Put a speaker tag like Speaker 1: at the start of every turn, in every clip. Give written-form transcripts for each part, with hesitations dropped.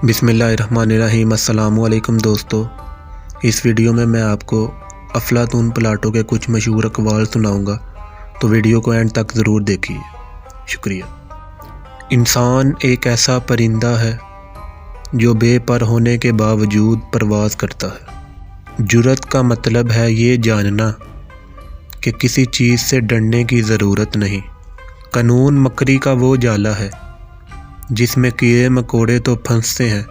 Speaker 1: بسم اللہ الرحمن الرحیم۔ السلام علیکم دوستو، اس ویڈیو میں آپ کو افلاطون پلاٹو کے کچھ مشہور اقوال سناؤں گا، تو ویڈیو کو اینڈ تک ضرور دیکھیے۔ شکریہ۔ انسان ایک ایسا پرندہ ہے جو بے پر ہونے کے باوجود پرواز کرتا ہے۔ جرأت کا مطلب ہے یہ جاننا کہ کسی چیز سے ڈرنے کی ضرورت نہیں۔ قانون مکری کا وہ جالا ہے جس میں کیڑے مکوڑے تو پھنستے ہیں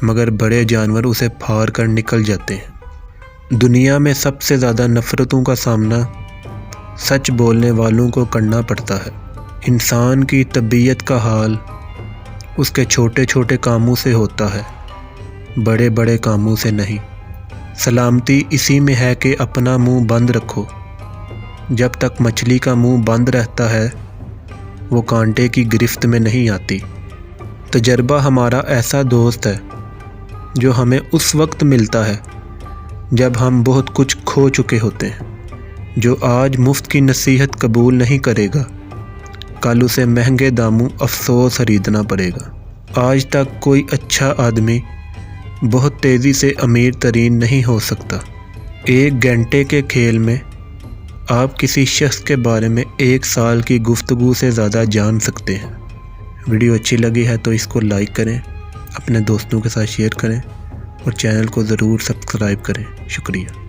Speaker 1: مگر بڑے جانور اسے پھاڑ کر نکل جاتے ہیں۔ دنیا میں سب سے زیادہ نفرتوں کا سامنا سچ بولنے والوں کو کرنا پڑتا ہے۔ انسان کی طبیعت کا حال اس کے چھوٹے چھوٹے کاموں سے ہوتا ہے، بڑے بڑے کاموں سے نہیں۔ سلامتی اسی میں ہے کہ اپنا منہ بند رکھو۔ جب تک مچھلی کا منہ بند رہتا ہے وہ کانٹے کی گرفت میں نہیں آتی۔ تجربہ ہمارا ایسا دوست ہے جو ہمیں اس وقت ملتا ہے جب ہم بہت کچھ کھو چکے ہوتے ہیں۔ جو آج مفت کی نصیحت قبول نہیں کرے گا، کل اسے مہنگے داموں افسوس خریدنا پڑے گا۔ آج تک کوئی اچھا آدمی بہت تیزی سے امیر ترین نہیں ہو سکتا۔ ایک گھنٹے کے کھیل میں آپ کسی شخص کے بارے میں 1 سال کی گفتگو سے زیادہ جان سکتے ہیں۔ ویڈیو اچھی لگی ہے تو اس کو لائک کریں، اپنے دوستوں کے ساتھ شیئر کریں اور چینل کو ضرور سبسکرائب کریں۔ شکریہ۔